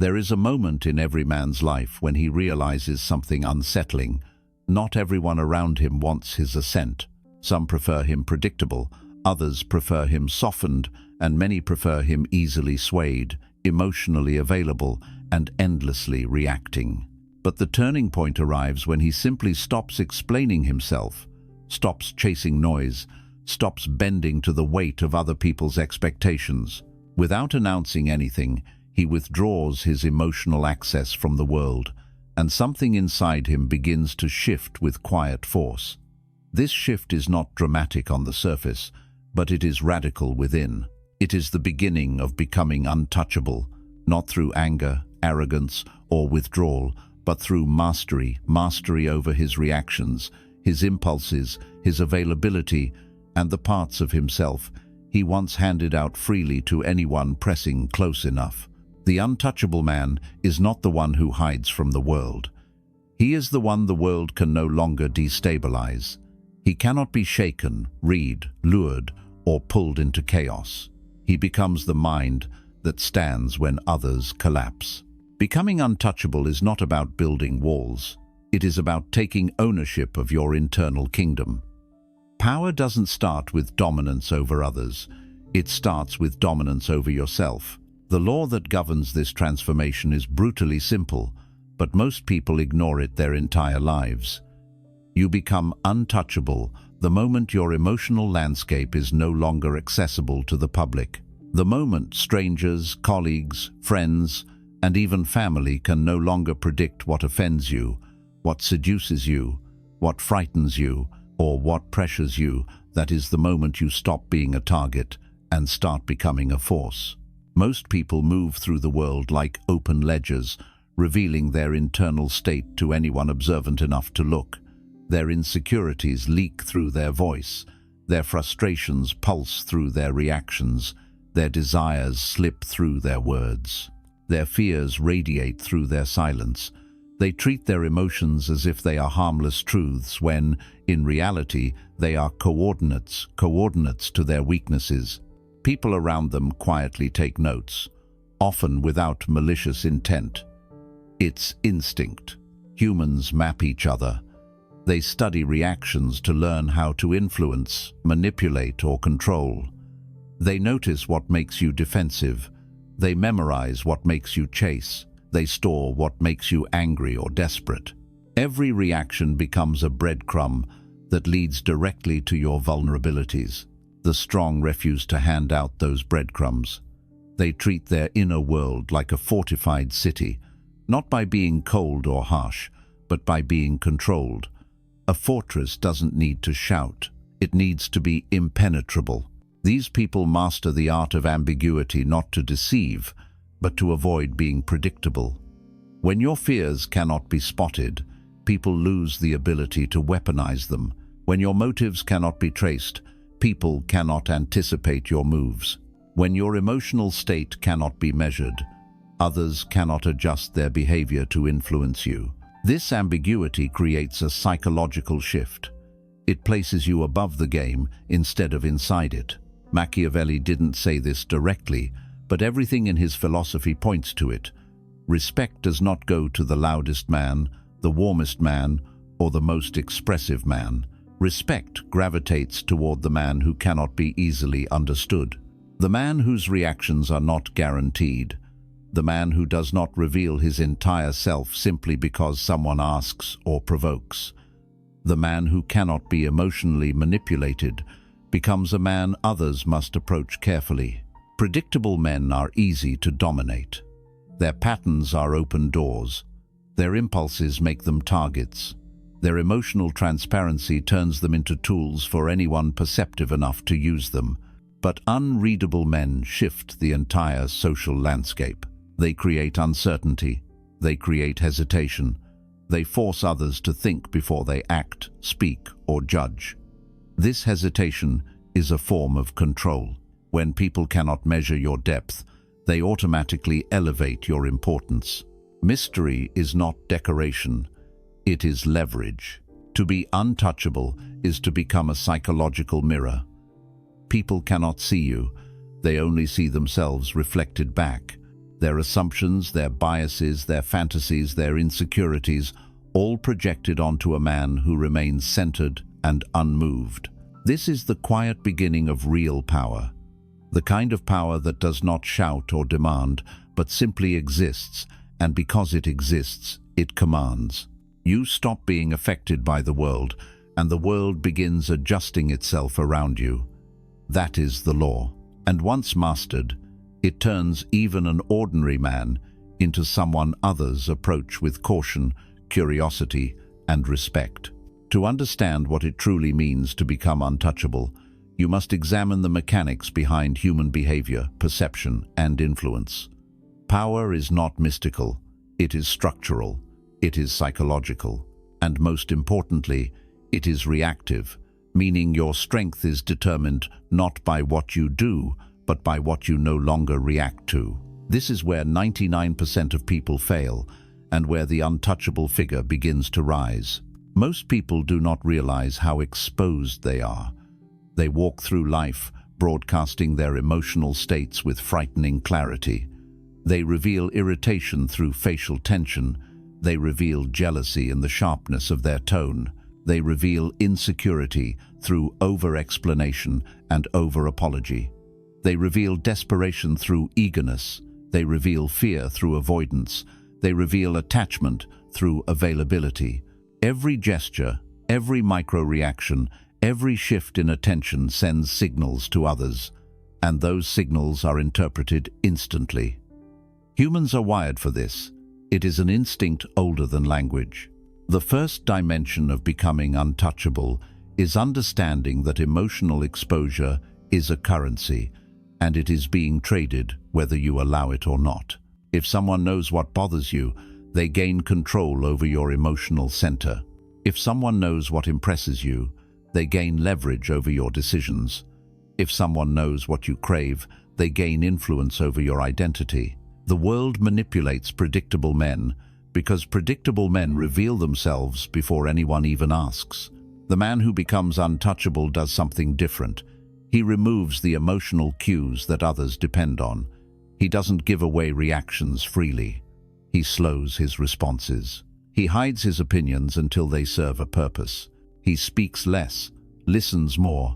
There is a moment in every man's life when he realizes something unsettling. Not everyone around him wants his assent. Some prefer him predictable, others prefer him softened, and many prefer him easily swayed, emotionally available, and endlessly reacting. But the turning point arrives when he simply stops explaining himself, stops chasing noise, stops bending to the weight of other people's expectations. Without announcing anything, he withdraws his emotional access from the world, and something inside him begins to shift with quiet force. This shift is not dramatic on the surface, but it is radical within. It is the beginning of becoming untouchable, not through anger, arrogance, or withdrawal, but through mastery over his reactions, his impulses, his availability, and the parts of himself he once handed out freely to anyone pressing close enough. The untouchable man is not the one who hides from the world. He is the one the world can no longer destabilize. He cannot be shaken, lured, or pulled into chaos. He becomes the mind that stands when others collapse. Becoming untouchable is not about building walls. It is about taking ownership of your internal kingdom. Power doesn't start with dominance over others. It starts with dominance over yourself. The law that governs this transformation is brutally simple, but most people ignore it their entire lives. You become untouchable the moment your emotional landscape is no longer accessible to the public. The moment strangers, colleagues, friends, and even family can no longer predict what offends you, what seduces you, what frightens you, or what pressures you. That is the moment you stop being a target and start becoming a force. Most people move through the world like open ledgers, revealing their internal state to anyone observant enough to look. Their insecurities leak through their voice, their frustrations pulse through their reactions, their desires slip through their words. Their fears radiate through their silence. They treat their emotions as if they are harmless truths when, in reality, they are coordinates to their weaknesses. People around them quietly take notes, often without malicious intent. It's instinct. Humans map each other. They study reactions to learn how to influence, manipulate, or control. They notice what makes you defensive. They memorize what makes you chase. They store what makes you angry or desperate. Every reaction becomes a breadcrumb that leads directly to your vulnerabilities. The strong refuse to hand out those breadcrumbs. They treat their inner world like a fortified city, not by being cold or harsh, but by being controlled. A fortress doesn't need to shout. It needs to be impenetrable. These people master the art of ambiguity not to deceive, but to avoid being predictable. When your fears cannot be spotted, people lose the ability to weaponize them. When your motives cannot be traced, people cannot anticipate your moves. When your emotional state cannot be measured, others cannot adjust their behavior to influence you. This ambiguity creates a psychological shift. It places you above the game instead of inside it. Machiavelli didn't say this directly, but everything in his philosophy points to it. Respect does not go to the loudest man, the warmest man, or the most expressive man. Respect gravitates toward the man who cannot be easily understood. The man whose reactions are not guaranteed. The man who does not reveal his entire self simply because someone asks or provokes. The man who cannot be emotionally manipulated becomes a man others must approach carefully. Predictable men are easy to dominate. Their patterns are open doors. Their impulses make them targets. Their emotional transparency turns them into tools for anyone perceptive enough to use them. But unreadable men shift the entire social landscape. They create uncertainty. They create hesitation. They force others to think before they act, speak, or judge. This hesitation is a form of control. When people cannot measure your depth, they automatically elevate your importance. Mystery is not decoration. It is leverage. To be untouchable is to become a psychological mirror. People cannot see you. They only see themselves reflected back. their assumptions, their biases, their fantasies, their insecurities, all projected onto a man who remains centered and unmoved. This is the quiet beginning of real power, the kind of power that does not shout or demand, but simply exists, and because it exists, it commands. You stop being affected by the world, and the world begins adjusting itself around you. That is the law. And once mastered, it turns even an ordinary man into someone others approach with caution, curiosity, and respect. To understand what it truly means to become untouchable, you must examine the mechanics behind human behavior, perception, and influence. Power is not mystical, it is structural, it is psychological, and most importantly, it is reactive, meaning your strength is determined not by what you do, but by what you no longer react to. This is where 99% of people fail, and where the untouchable figure begins to rise. Most people do not realize how exposed they are. They walk through life, broadcasting their emotional states with frightening clarity. They reveal irritation through facial tension. They reveal jealousy in the sharpness of their tone. They reveal insecurity through over-explanation and over-apology. They reveal desperation through eagerness. They reveal fear through avoidance. They reveal attachment through availability. Every gesture, every micro-reaction, every shift in attention sends signals to others, and those signals are interpreted instantly. Humans are wired for this. It is an instinct older than language. The first dimension of becoming untouchable is understanding that emotional exposure is a currency, and it is being traded whether you allow it or not. If someone knows what bothers you, they gain control over your emotional center. If someone knows what impresses you, they gain leverage over your decisions. If someone knows what you crave, they gain influence over your identity. The world manipulates predictable men because predictable men reveal themselves before anyone even asks. The man who becomes untouchable does something different. He removes the emotional cues that others depend on. He doesn't give away reactions freely. He slows his responses. He hides his opinions until they serve a purpose. He speaks less, listens more,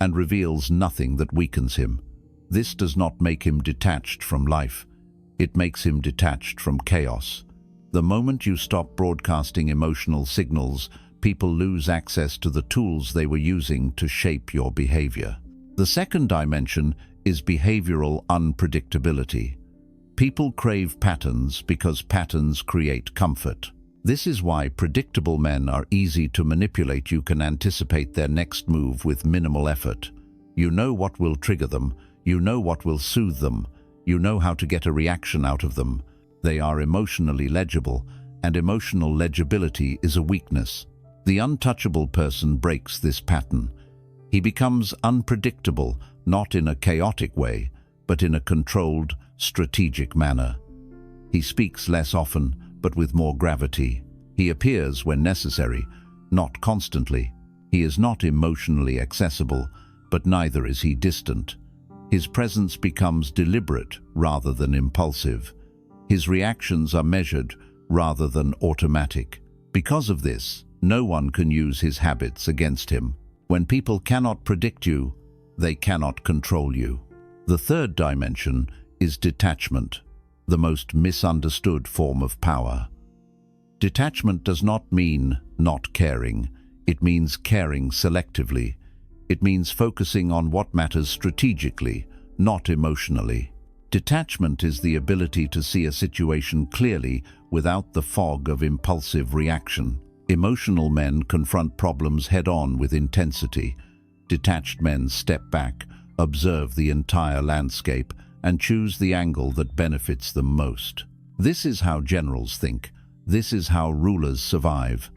and reveals nothing that weakens him. This does not make him detached from life. It makes him detached from chaos. The moment you stop broadcasting emotional signals, people lose access to the tools they were using to shape your behavior. The second dimension is behavioral unpredictability. People crave patterns because patterns create comfort. This is why predictable men are easy to manipulate. You can anticipate their next move with minimal effort. You know what will trigger them. You know what will soothe them. You know how to get a reaction out of them. They are emotionally legible, and emotional legibility is a weakness. The untouchable person breaks this pattern. He becomes unpredictable, not in a chaotic way, but in a controlled, strategic manner. He speaks less often, but with more gravity. He appears when necessary, not constantly. He is not emotionally accessible, but neither is he distant. His presence becomes deliberate rather than impulsive. His reactions are measured rather than automatic. Because of this, no one can use his habits against him. When people cannot predict you, they cannot control you. The third dimension is detachment, the most misunderstood form of power. Detachment does not mean not caring. It means caring selectively. It means focusing on what matters strategically, not emotionally. Detachment is the ability to see a situation clearly without the fog of impulsive reaction. Emotional men confront problems head-on with intensity. Detached men step back, observe the entire landscape, and choose the angle that benefits them most. This is how generals think. This is how rulers survive.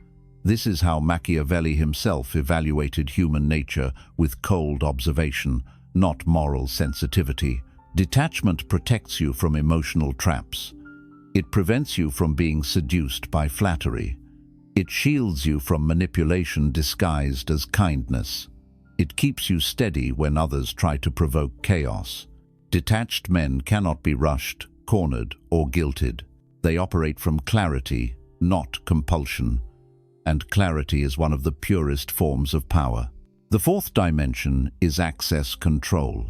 This is how Machiavelli himself evaluated human nature with cold observation, not moral sensitivity. Detachment protects you from emotional traps. It prevents you from being seduced by flattery. It shields you from manipulation disguised as kindness. It keeps you steady when others try to provoke chaos. Detached men cannot be rushed, cornered, or guilted. They operate from clarity, not compulsion, and clarity is one of the purest forms of power. The fourth dimension is access control.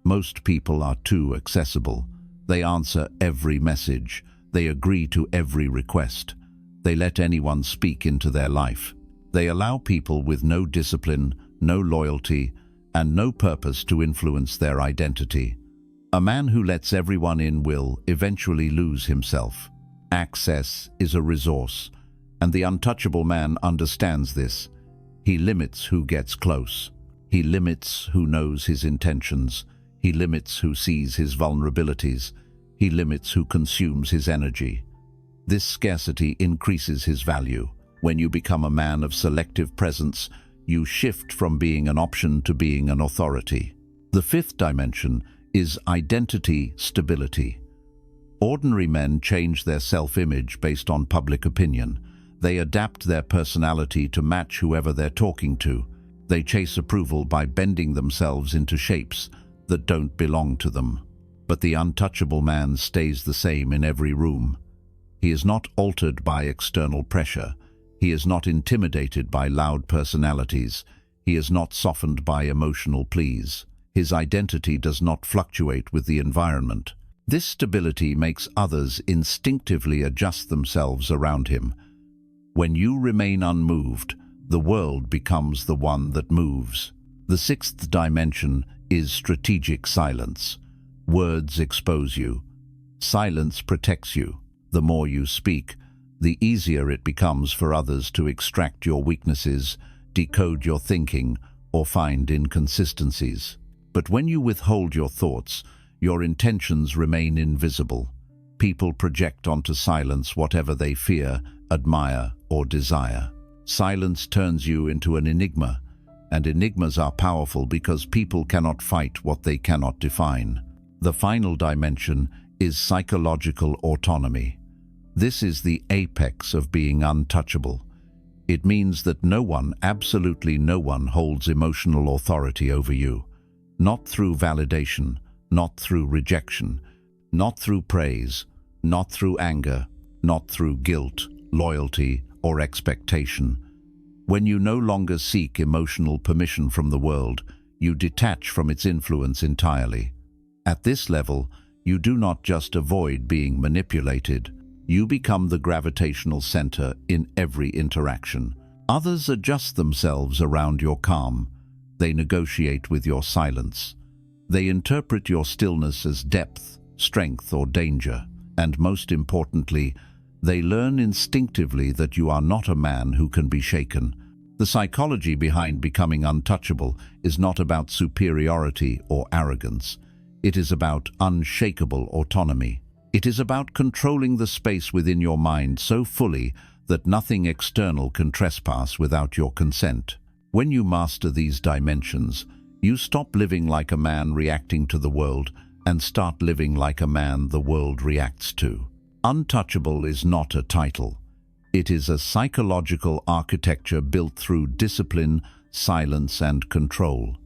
Most people are too accessible. They answer every message. They agree to every request. They let anyone speak into their life. They allow people with no discipline, no loyalty, and no purpose to influence their identity. A man who lets everyone in will eventually lose himself. Access is a resource, and the untouchable man understands this. He limits who gets close. He limits who knows his intentions. He limits who sees his vulnerabilities. He limits who consumes his energy. This scarcity increases his value. When you become a man of selective presence, you shift from being an option to being an authority. The fifth dimension is identity stability. Ordinary men change their self-image based on public opinion. They adapt their personality to match whoever they're talking to. They chase approval by bending themselves into shapes that don't belong to them. But the untouchable man stays the same in every room. He is not altered by external pressure. He is not intimidated by loud personalities. He is not softened by emotional pleas. His identity does not fluctuate with the environment. This stability makes others instinctively adjust themselves around him. When you remain unmoved, the world becomes the one that moves. The sixth dimension is strategic silence. Words expose you. Silence protects you. The more you speak, the easier it becomes for others to extract your weaknesses, decode your thinking, or find inconsistencies. But when you withhold your thoughts, your intentions remain invisible. People project onto silence whatever they fear, admire, or desire. Silence turns you into an enigma, and enigmas are powerful because people cannot fight what they cannot define. The final dimension is psychological autonomy. This is the apex of being untouchable. It means that no one, absolutely no one, holds emotional authority over you. Not through validation, not through rejection, not through praise, not through anger, not through guilt, loyalty, or expectation. When you no longer seek emotional permission from the world, you detach from its influence entirely. At this level, you do not just avoid being manipulated. You become the gravitational center in every interaction. Others adjust themselves around your calm. They negotiate with your silence. They interpret your stillness as depth, strength, or danger. And most importantly, they learn instinctively that you are not a man who can be shaken. The psychology behind becoming untouchable is not about superiority or arrogance. It is about unshakable autonomy. It is about controlling the space within your mind so fully that nothing external can trespass without your consent. When you master these dimensions, you stop living like a man reacting to the world and start living like a man the world reacts to. Untouchable is not a title. It is a psychological architecture built through discipline, silence, and control.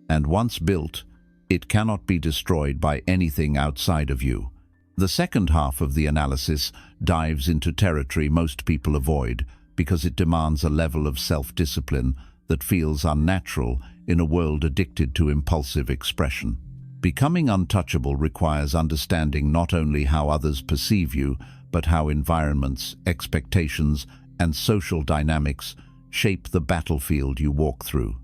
And once built, it cannot be destroyed by anything outside of you. The second half of the analysis dives into territory most people avoid because it demands a level of self-discipline that feels unnatural in a world addicted to impulsive expression. Becoming untouchable requires understanding not only how others perceive you, but how environments, expectations, and social dynamics shape the battlefield you walk through.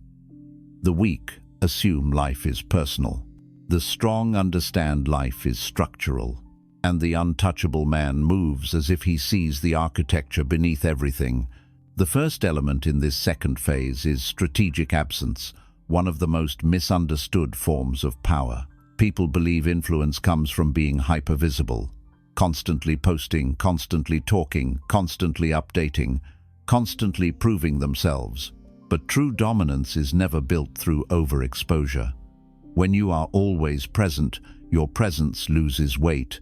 The weak assume life is personal. The strong understand life is structural. And the untouchable man moves as if he sees the architecture beneath everything. The first element in this second phase is strategic absence, one of the most misunderstood forms of power. People believe influence comes from being hypervisible, constantly posting, constantly talking, constantly updating, constantly proving themselves. But true dominance is never built through overexposure. When you are always present, your presence loses weight.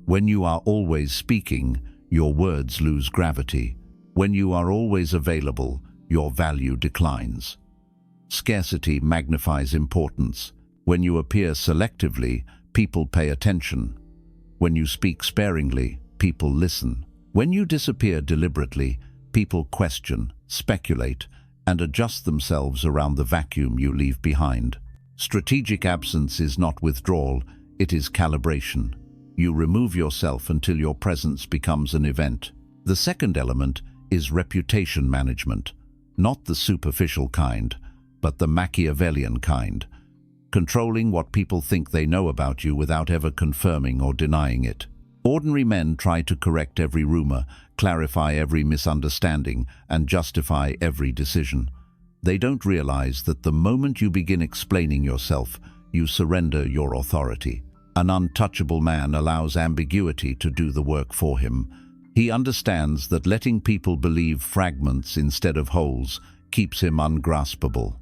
When you are always speaking, your words lose gravity. When you are always available, your value declines. Scarcity magnifies importance. When you appear selectively, people pay attention. When you speak sparingly, people listen. When you disappear deliberately, people question, speculate, and adjust themselves around the vacuum you leave behind. Strategic absence is not withdrawal, it is calibration. You remove yourself until your presence becomes an event. The second element is reputation management, not the superficial kind, but the Machiavellian kind, controlling what people think they know about you without ever confirming or denying it. Ordinary men try to correct every rumor, clarify every misunderstanding, and justify every decision. They don't realize that the moment you begin explaining yourself, you surrender your authority. An untouchable man allows ambiguity to do the work for him. He understands that letting people believe fragments instead of wholes keeps him ungraspable.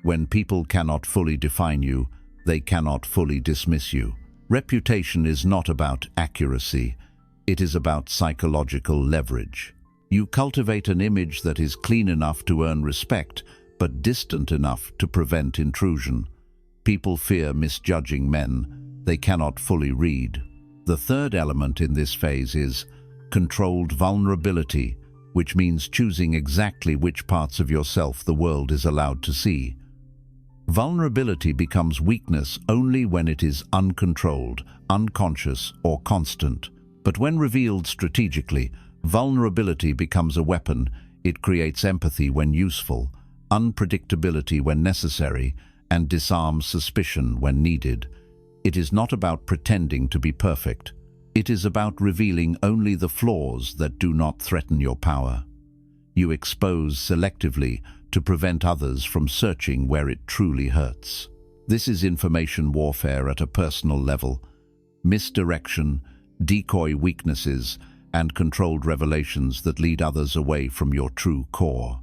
When people cannot fully define you, they cannot fully dismiss you. Reputation is not about accuracy, it is about psychological leverage. You cultivate an image that is clean enough to earn respect, but distant enough to prevent intrusion. People fear misjudging men they cannot fully read. The third element in this phase is controlled vulnerability, which means choosing exactly which parts of yourself the world is allowed to see. Vulnerability becomes weakness only when it is uncontrolled, unconscious, or constant. But when revealed strategically, vulnerability becomes a weapon. It creates empathy when useful, unpredictability when necessary, and disarms suspicion when needed. It is not about pretending to be perfect. It is about revealing only the flaws that do not threaten your power. You expose selectively to prevent others from searching where it truly hurts. This is information warfare at a personal level. Misdirection, decoy weaknesses, and controlled revelations that lead others away from your true core.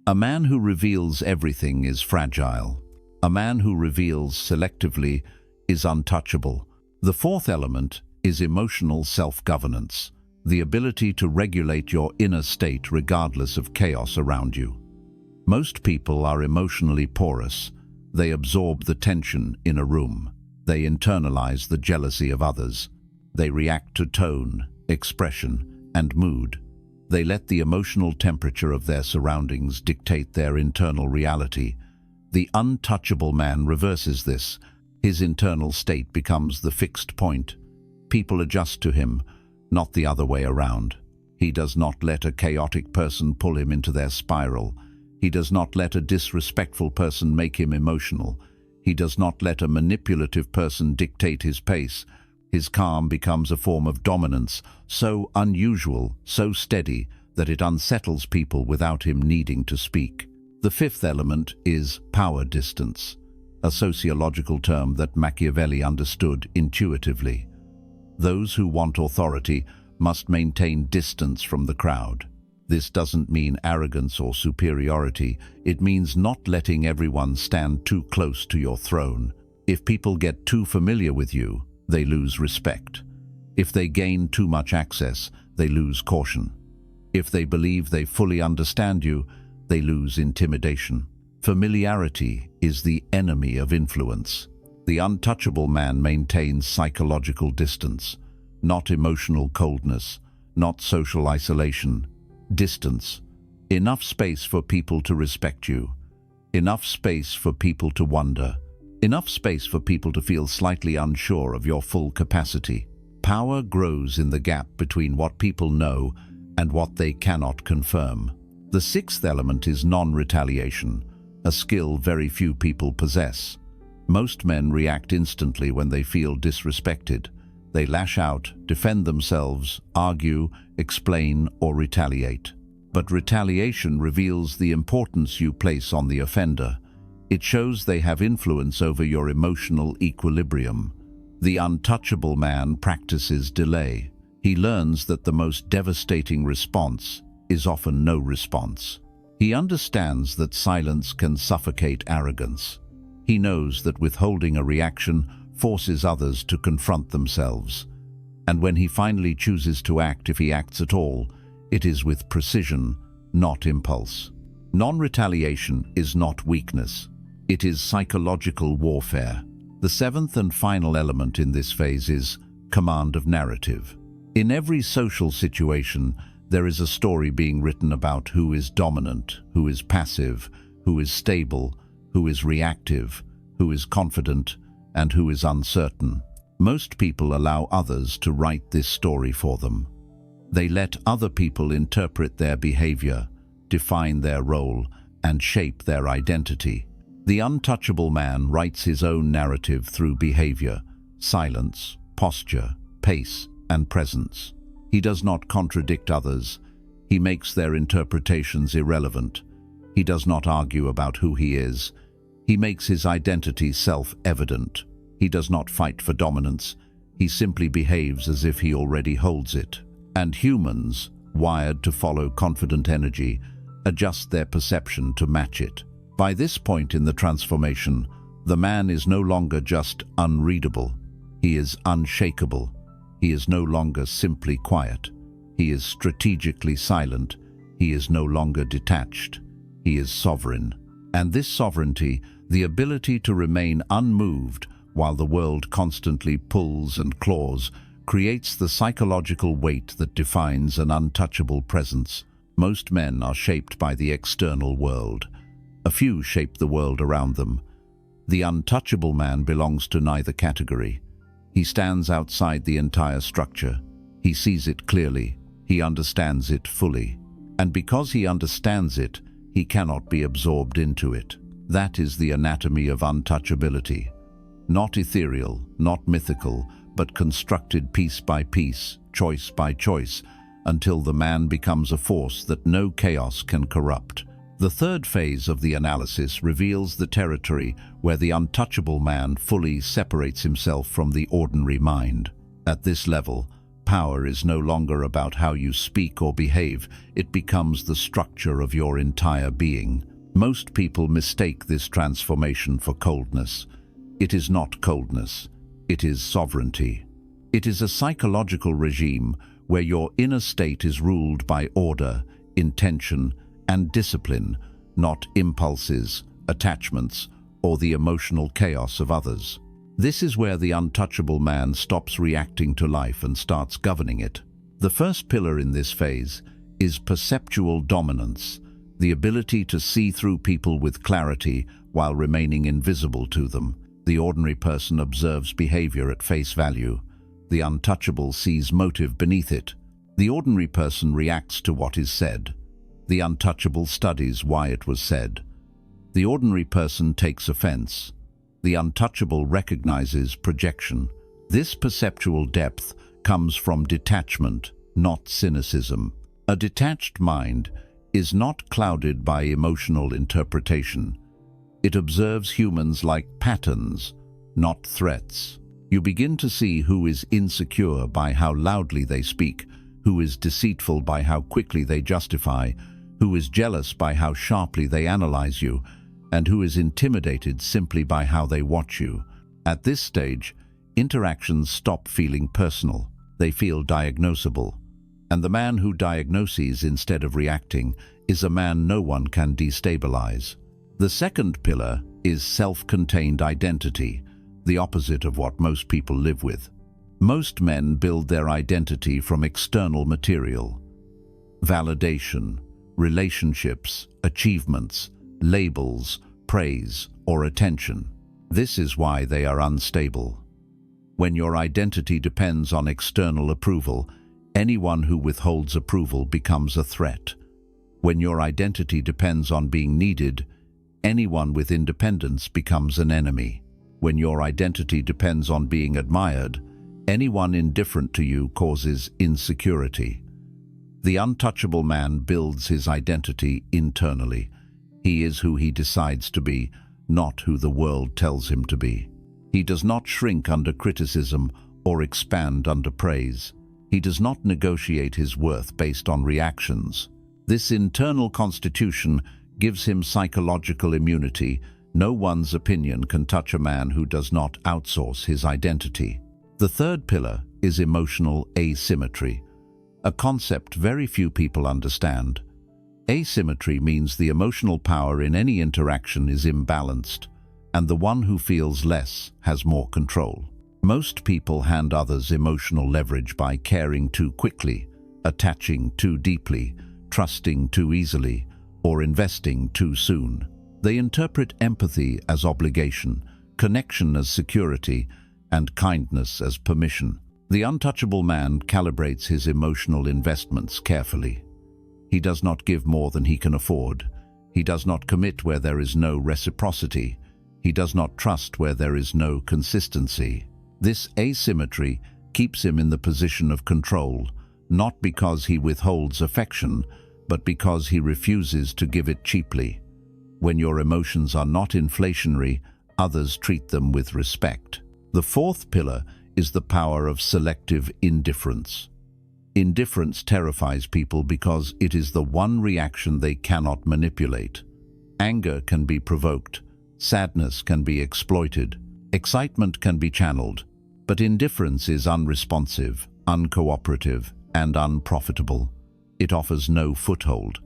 A man who reveals everything is fragile. A man who reveals selectively is untouchable. The fourth element is emotional self-governance, the ability to regulate your inner state regardless of chaos around you. Most people are emotionally porous. They absorb the tension in a room. They internalize the jealousy of others. They react to tone, expression, and mood. They let the emotional temperature of their surroundings dictate their internal reality. The untouchable man reverses this. His internal state becomes the fixed point. People adjust to him, not the other way around. He does not let a chaotic person pull him into their spiral. He does not let a disrespectful person make him emotional. He does not let a manipulative person dictate his pace. His calm becomes a form of dominance, so unusual, so steady, that it unsettles people without him needing to speak. The fifth element is power distance, a sociological term that Machiavelli understood intuitively. Those who want authority must maintain distance from the crowd. This doesn't mean arrogance or superiority. It means not letting everyone stand too close to your throne. If people get too familiar with you, they lose respect. If they gain too much access, they lose caution. If they believe they fully understand you, they lose intimidation. Familiarity is the enemy of influence. The untouchable man maintains psychological distance, not emotional coldness, not social isolation. Distance. Enough space for people to respect you. Enough space for people to wonder. Enough space for people to feel slightly unsure of your full capacity. Power grows in the gap between what people know and what they cannot confirm. The sixth element is non-retaliation, a skill very few people possess. Most men react instantly when they feel disrespected. They lash out, defend themselves, argue, explain, or retaliate. But retaliation reveals the importance you place on the offender. It shows they have influence over your emotional equilibrium. The untouchable man practices delay. He learns that the most devastating response is often no response. He understands that silence can suffocate arrogance. He knows that withholding a reaction forces others to confront themselves. And when he finally chooses to act, if he acts at all, it is with precision, not impulse. Non-retaliation is not weakness. It is psychological warfare. The seventh and final element in this phase is command of narrative. In every social situation, there is a story being written about who is dominant, who is passive, who is stable, who is reactive, who is confident, and who is uncertain. Most people allow others to write this story for them. They let other people interpret their behavior, define their role, and shape their identity. The untouchable man writes his own narrative through behavior, silence, posture, pace, and presence. He does not contradict others. He makes their interpretations irrelevant. He does not argue about who he is. He makes his identity self-evident. He does not fight for dominance. He simply behaves as if he already holds it. And humans, wired to follow confident energy, adjust their perception to match it. By this point in the transformation, the man is no longer just unreadable. He is unshakable. He is no longer simply quiet. He is strategically silent. He is no longer detached. He is sovereign. And this sovereignty, the ability to remain unmoved while the world constantly pulls and claws, creates the psychological weight that defines an untouchable presence. Most men are shaped by the external world. A few shape the world around them. The untouchable man belongs to neither category. He stands outside the entire structure. He sees it clearly. He understands it fully. And because he understands it, he cannot be absorbed into it. That is the anatomy of untouchability. Not ethereal, not mythical, but constructed piece by piece, choice by choice, until the man becomes a force that no chaos can corrupt. The third phase of the analysis reveals the territory where the untouchable man fully separates himself from the ordinary mind. At this level, power is no longer about how you speak or behave. It becomes the structure of your entire being. Most people mistake this transformation for coldness. It is not coldness. It is sovereignty. It is a psychological regime where your inner state is ruled by order, intention, and discipline, not impulses, attachments, or the emotional chaos of others. This is where the untouchable man stops reacting to life and starts governing it. The first pillar in this phase is perceptual dominance, the ability to see through people with clarity while remaining invisible to them. The ordinary person observes behavior at face value. The untouchable sees motive beneath it. The ordinary person reacts to what is said. The untouchable studies why it was said. The ordinary person takes offense. The untouchable recognizes projection. This perceptual depth comes from detachment, not cynicism. A detached mind is not clouded by emotional interpretation. It observes humans like patterns, not threats. You begin to see who is insecure by how loudly they speak, who is deceitful by how quickly they justify, who is jealous by how sharply they analyze you, and who is intimidated simply by how they watch you. At this stage, interactions stop feeling personal. They feel diagnosable. And the man who diagnoses instead of reacting is a man no one can destabilize. The second pillar is self-contained identity, the opposite of what most people live with. Most men build their identity from external material. Validation, relationships, achievements, labels, praise, or attention. This is why they are unstable. When your identity depends on external approval, anyone who withholds approval becomes a threat. When your identity depends on being needed, anyone with independence becomes an enemy. When your identity depends on being admired, anyone indifferent to you causes insecurity. The untouchable man builds his identity internally. He is who he decides to be, not who the world tells him to be. He does not shrink under criticism or expand under praise. He does not negotiate his worth based on reactions. This internal constitution gives him psychological immunity. No one's opinion can touch a man who does not outsource his identity. The third pillar is emotional asymmetry, a concept very few people understand. Asymmetry means the emotional power in any interaction is imbalanced, and the one who feels less has more control. Most people hand others emotional leverage by caring too quickly, attaching too deeply, trusting too easily, or investing too soon. They interpret empathy as obligation, connection as security, and kindness as permission. The untouchable man calibrates his emotional investments carefully. He does not give more than he can afford. He does not commit where there is no reciprocity. He does not trust where there is no consistency. This asymmetry keeps him in the position of control, not because he withholds affection, but because he refuses to give it cheaply. When your emotions are not inflationary, others treat them with respect. The fourth pillar is the power of selective indifference. Indifference terrifies people because it is the one reaction they cannot manipulate. Anger can be provoked, sadness can be exploited, excitement can be channeled, but indifference is unresponsive, uncooperative, and unprofitable. It offers no foothold.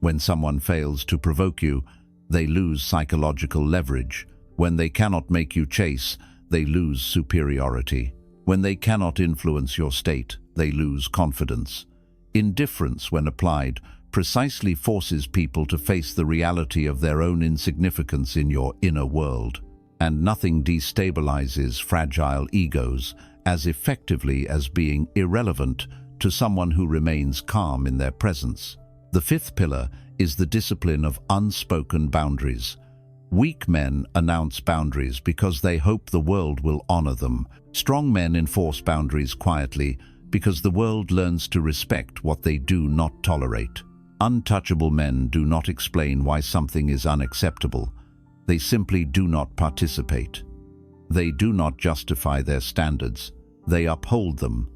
When someone fails to provoke you, they lose psychological leverage. When they cannot make you chase, they lose superiority. When they cannot influence your state, they lose confidence. Indifference, when applied, precisely forces people to face the reality of their own insignificance in your inner world. And nothing destabilizes fragile egos as effectively as being irrelevant to someone who remains calm in their presence. The fifth pillar is the discipline of unspoken boundaries. Weak men announce boundaries because they hope the world will honor them. Strong men enforce boundaries quietly because the world learns to respect what they do not tolerate. Untouchable men do not explain why something is unacceptable. They simply do not participate. They do not justify their standards. They uphold them.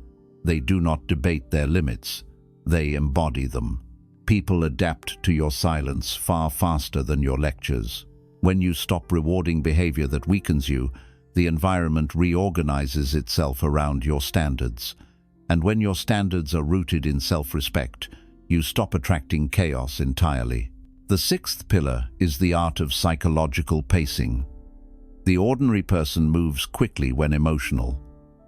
They do not debate their limits. They embody them. People adapt to your silence far faster than your lectures. When you stop rewarding behavior that weakens you, the environment reorganizes itself around your standards. And when your standards are rooted in self-respect, you stop attracting chaos entirely. The sixth pillar is the art of psychological pacing. The ordinary person moves quickly when emotional.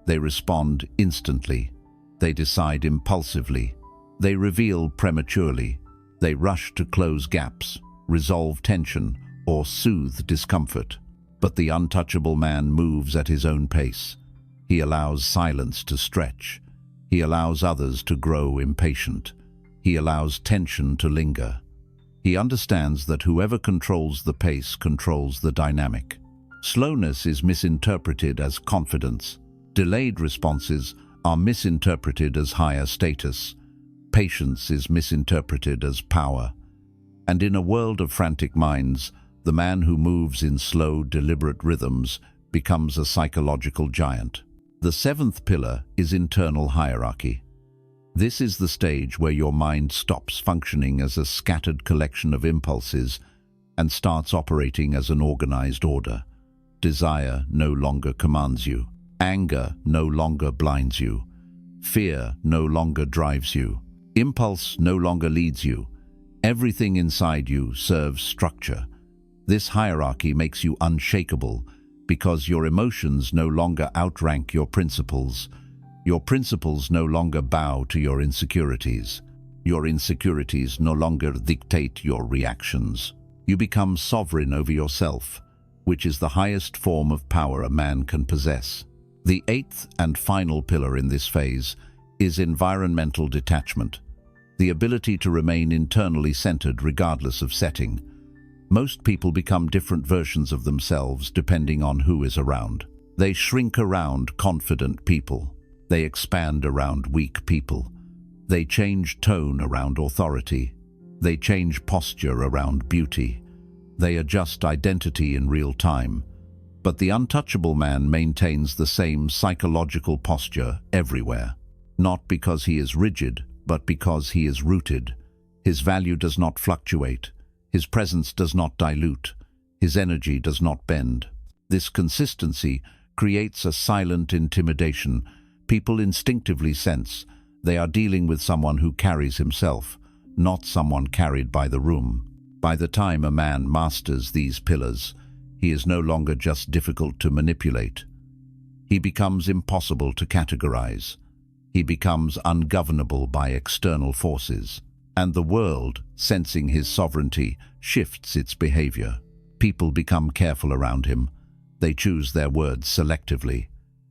They respond instantly. They decide impulsively. They reveal prematurely. They rush to close gaps, resolve tension, or soothe discomfort. But the untouchable man moves at his own pace. He allows silence to stretch. He allows others to grow impatient. He allows tension to linger. He understands that whoever controls the pace controls the dynamic. Slowness is misinterpreted as confidence. Delayed responses are misinterpreted as higher status. Patience is misinterpreted as power. And in a world of frantic minds, the man who moves in slow, deliberate rhythms becomes a psychological giant. The seventh pillar is internal hierarchy. This is the stage where your mind stops functioning as a scattered collection of impulses and starts operating as an organized order. Desire no longer commands you. Anger no longer blinds you. Fear no longer drives you. Impulse no longer leads you. Everything inside you serves structure. This hierarchy makes you unshakable because your emotions no longer outrank your principles. Your principles no longer bow to your insecurities. Your insecurities no longer dictate your reactions. You become sovereign over yourself, which is the highest form of power a man can possess. The eighth and final pillar in this phase is environmental detachment, the ability to remain internally centered regardless of setting. Most people become different versions of themselves depending on who is around. They shrink around confident people. They expand around weak people. They change tone around authority. They change posture around beauty. They adjust identity in real time. But the untouchable man maintains the same psychological posture everywhere. Not because he is rigid, but because he is rooted. His value does not fluctuate. His presence does not dilute. His energy does not bend. This consistency creates a silent intimidation. People instinctively sense they are dealing with someone who carries himself, not someone carried by the room. By the time a man masters these pillars, he is no longer just difficult to manipulate. He becomes impossible to categorize. He becomes ungovernable by external forces. And the world, sensing his sovereignty, shifts its behavior. People become careful around him. They choose their words selectively.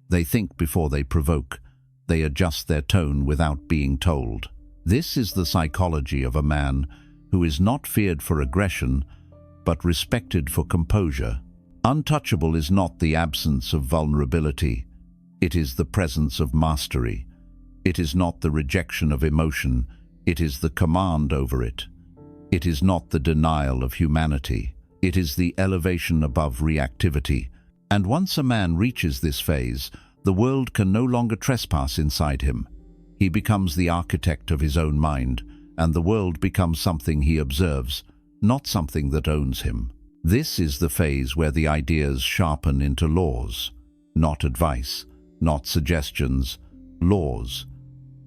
They think before they provoke. They adjust their tone without being told. This is the psychology of a man who is not feared for aggression, but respected for composure. Untouchable is not the absence of vulnerability. It is the presence of mastery. It is not the rejection of emotion. It is the command over it. It is not the denial of humanity. It is the elevation above reactivity. And once a man reaches this phase, the world can no longer trespass inside him. He becomes the architect of his own mind, and the world becomes something he observes, not something that owns him. This is the phase where the ideas sharpen into laws, not advice, not suggestions, laws.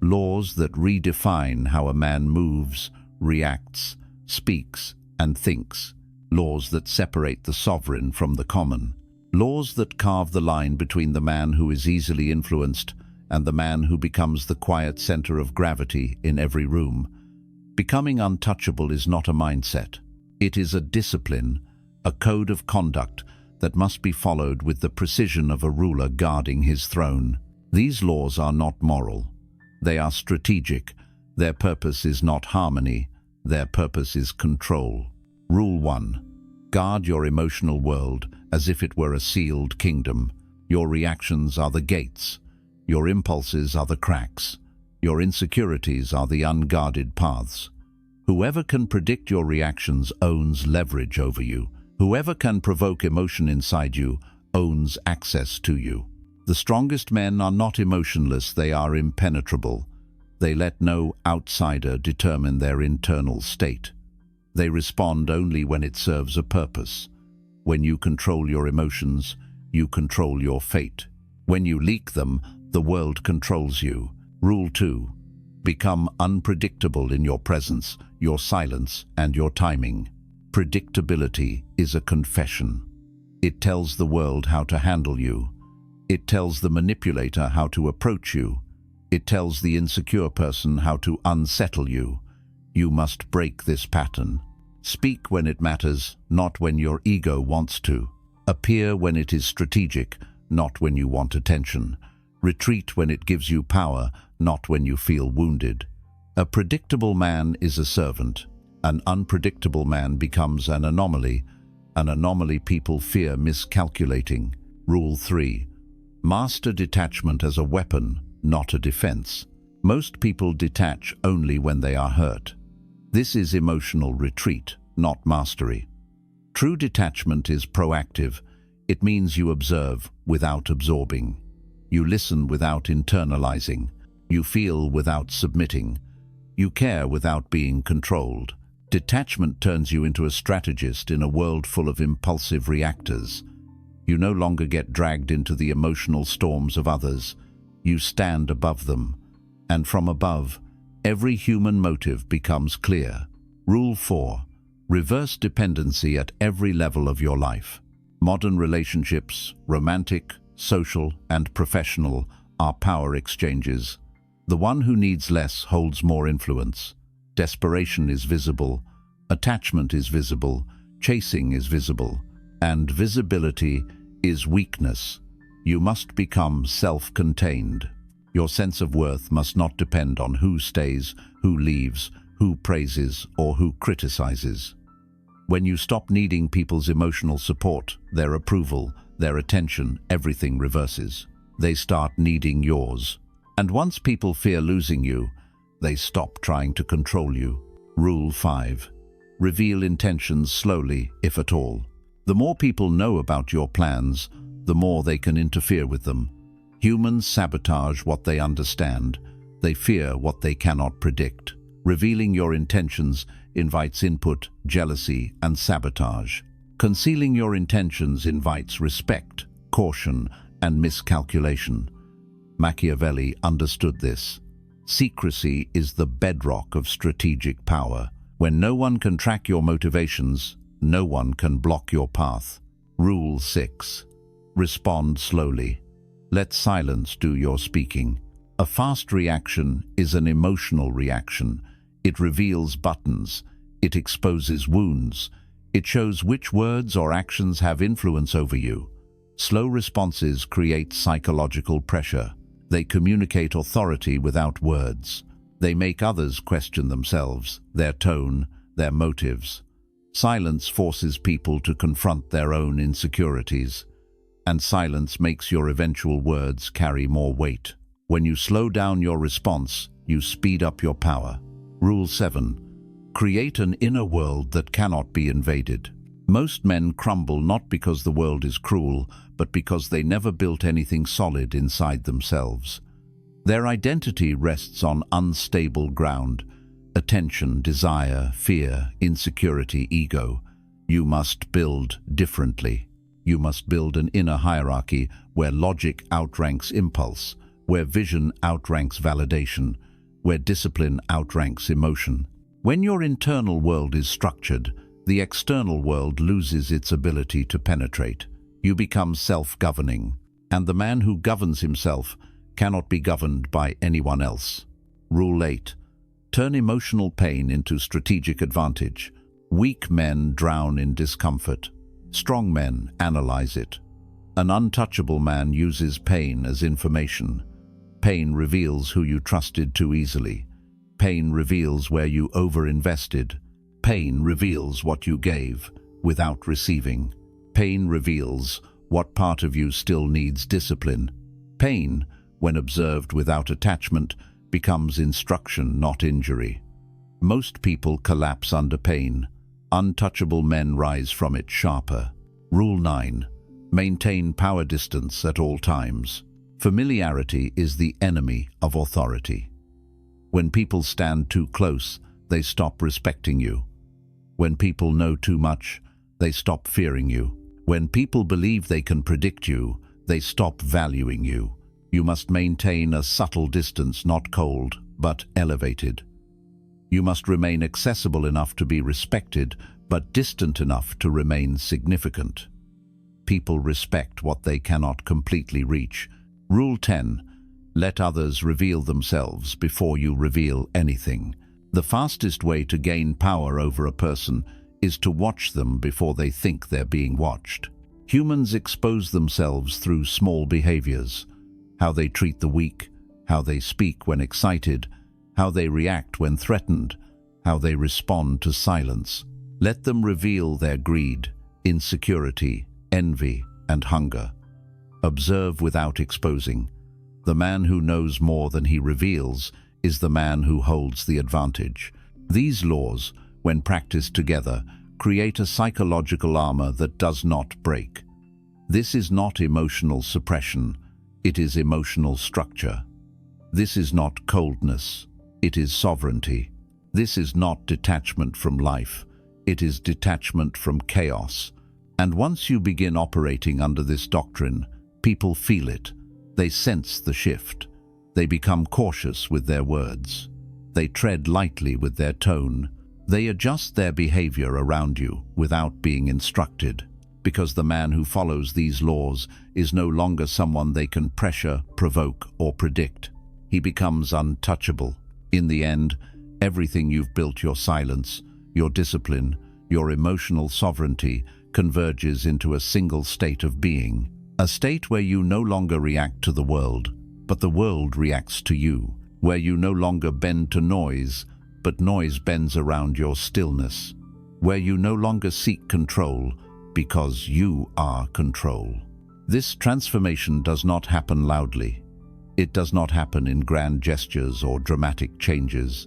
Laws that redefine how a man moves, reacts, speaks, and thinks. Laws that separate the sovereign from the common. Laws that carve the line between the man who is easily influenced and the man who becomes the quiet center of gravity in every room. Becoming untouchable is not a mindset. It is a discipline, a code of conduct that must be followed with the precision of a ruler guarding his throne. These laws are not moral. They are strategic. Their purpose is not harmony. Their purpose is control. Rule 1. Guard your emotional world as if it were a sealed kingdom. Your reactions are the gates. Your impulses are the cracks. Your insecurities are the unguarded paths. Whoever can predict your reactions owns leverage over you. Whoever can provoke emotion inside you owns access to you. The strongest men are not emotionless, they are impenetrable. They let no outsider determine their internal state. They respond only when it serves a purpose. When you control your emotions, you control your fate. When you leak them, the world controls you. Rule 2. Become unpredictable in your presence, your silence, and your timing. Predictability is a confession. It tells the world how to handle you. It tells the manipulator how to approach you. It tells the insecure person how to unsettle you. You must break this pattern. Speak when it matters, not when your ego wants to. Appear when it is strategic, not when you want attention. Retreat when it gives you power, not when you feel wounded. A predictable man is a servant. An unpredictable man becomes an anomaly. An anomaly people fear miscalculating. Rule 3. Master detachment as a weapon, not a defense. Most people detach only when they are hurt. This is emotional retreat, not mastery. True detachment is proactive. It means you observe without absorbing. You listen without internalizing. You feel without submitting. You care without being controlled. Detachment turns you into a strategist in a world full of impulsive reactors. You no longer get dragged into the emotional storms of others. You stand above them. And from above, every human motive becomes clear. Rule 4. Reverse dependency at every level of your life. Modern relationships, romantic, social, and professional, are power exchanges. The one who needs less holds more influence. Desperation is visible. Attachment is visible. Chasing is visible. And visibility is weakness. You must become self-contained. Your sense of worth must not depend on who stays, who leaves, who praises, or who criticizes. When you stop needing people's emotional support, their approval, their attention, everything reverses. They start needing yours. And once people fear losing you, they stop trying to control you. Rule 5. Reveal intentions slowly, if at all. The more people know about your plans, the more they can interfere with them. Humans sabotage what they understand. They fear what they cannot predict. Revealing your intentions invites input, jealousy, and sabotage. Concealing your intentions invites respect, caution, and miscalculation. Machiavelli understood this. Secrecy is the bedrock of strategic power. When no one can track your motivations, no one can block your path. Rule 6. Respond slowly. Let silence do your speaking. A fast reaction is an emotional reaction. It reveals buttons. It exposes wounds. It shows which words or actions have influence over you. Slow responses create psychological pressure. They communicate authority without words. They make others question themselves, their tone, their motives. Silence forces people to confront their own insecurities, and silence makes your eventual words carry more weight. When you slow down your response, you speed up your power. Rule 7. Create an inner world that cannot be invaded. Most men crumble not because the world is cruel, but because they never built anything solid inside themselves. Their identity rests on unstable ground: attention, desire, fear, insecurity, ego. You must build differently. You must build an inner hierarchy where logic outranks impulse, where vision outranks validation, where discipline outranks emotion. When your internal world is structured, the external world loses its ability to penetrate. You become self-governing, and the man who governs himself cannot be governed by anyone else. Rule 8. Turn emotional pain into strategic advantage. Weak men drown in discomfort. Strong men analyze it. An untouchable man uses pain as information. Pain reveals who you trusted too easily. Pain reveals where you overinvested. Pain reveals what you gave without receiving. Pain reveals what part of you still needs discipline. Pain, when observed without attachment, becomes instruction, not injury. Most people collapse under pain. Untouchable men rise from it sharper. Rule 9. Maintain power distance at all times. Familiarity is the enemy of authority. When people stand too close, they stop respecting you. When people know too much, they stop fearing you. When people believe they can predict you, they stop valuing you. You must maintain a subtle distance, not cold, but elevated. You must remain accessible enough to be respected, but distant enough to remain significant. People respect what they cannot completely reach. Rule 10. Let others reveal themselves before you reveal anything. The fastest way to gain power over a person is to watch them before they think they're being watched. Humans expose themselves through small behaviors: how they treat the weak, how they speak when excited, how they react when threatened, how they respond to silence. Let them reveal their greed, insecurity, envy, and hunger. Observe without exposing. The man who knows more than he reveals is the man who holds the advantage. These laws, when practiced together, create a psychological armor that does not break. This is not emotional suppression, it is emotional structure. This is not coldness, it is sovereignty. This is not detachment from life, it is detachment from chaos. And once you begin operating under this doctrine, people feel it. They sense the shift. They become cautious with their words. They tread lightly with their tone. They adjust their behavior around you without being instructed, because the man who follows these laws is no longer someone they can pressure, provoke, or predict. He becomes untouchable. In the end, everything you've built, your silence, your discipline, your emotional sovereignty, converges into a single state of being. A state where you no longer react to the world, but the world reacts to you. Where you no longer bend to noise, but noise bends around your stillness. Where you no longer seek control, because you are control. This transformation does not happen loudly. It does not happen in grand gestures or dramatic changes.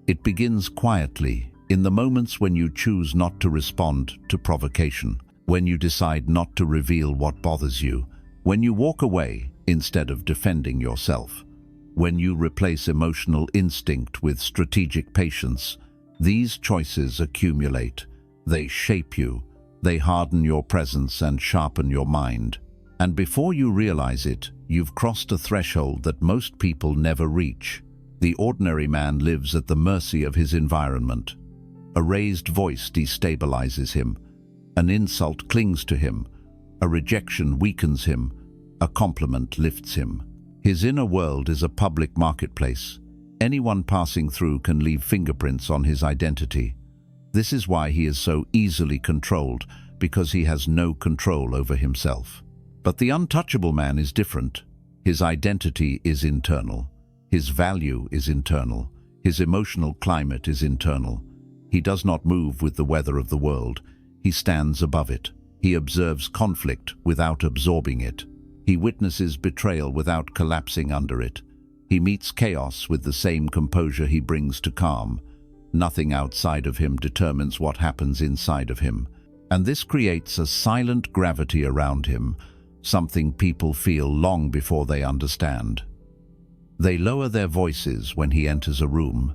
It begins quietly, in the moments when you choose not to respond to provocation, when you decide not to reveal what bothers you, when you walk away instead of defending yourself, when you replace emotional instinct with strategic patience. These choices accumulate. They shape you. They harden your presence and sharpen your mind. And before you realize it, you've crossed a threshold that most people never reach. The ordinary man lives at the mercy of his environment. A raised voice destabilizes him. An insult clings to him. A rejection weakens him. A compliment lifts him. His inner world is a public marketplace. Anyone passing through can leave fingerprints on his identity. This is why he is so easily controlled, because he has no control over himself. But the untouchable man is different. His identity is internal. His value is internal. His emotional climate is internal. He does not move with the weather of the world. He stands above it. He observes conflict without absorbing it. He witnesses betrayal without collapsing under it. He meets chaos with the same composure he brings to calm. Nothing outside of him determines what happens inside of him. And this creates a silent gravity around him, something people feel long before they understand. They lower their voices when he enters a room.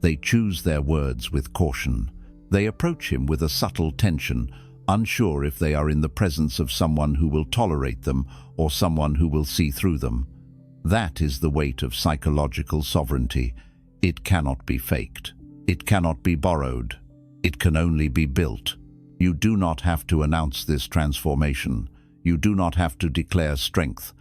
They choose their words with caution. They approach him with a subtle tension, unsure if they are in the presence of someone who will tolerate them or someone who will see through them. That is the weight of psychological sovereignty. It cannot be faked. It cannot be borrowed. It can only be built. You do not have to announce this transformation. You do not have to declare strength.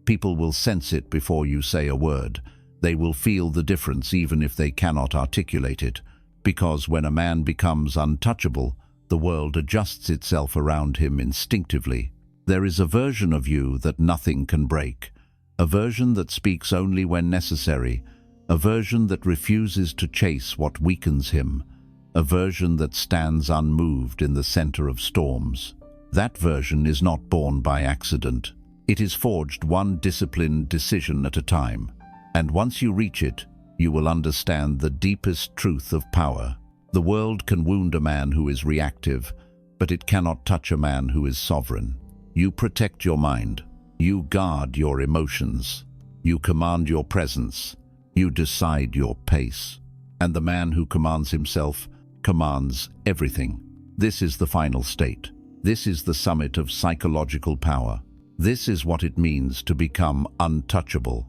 People will sense it before you say a word. They will feel the difference even if they cannot articulate it. Because when a man becomes untouchable, the world adjusts itself around him instinctively. There is a version of you that nothing can break. A version that speaks only when necessary. A version that refuses to chase what weakens him. A version that stands unmoved in the center of storms. That version is not born by accident. It is forged one disciplined decision at a time. And once you reach it, you will understand the deepest truth of power. The world can wound a man who is reactive, but it cannot touch a man who is sovereign. You protect your mind. You guard your emotions. You command your presence. You decide your pace. And the man who commands himself commands everything. This is the final state. This is the summit of psychological power. This is what it means to become untouchable.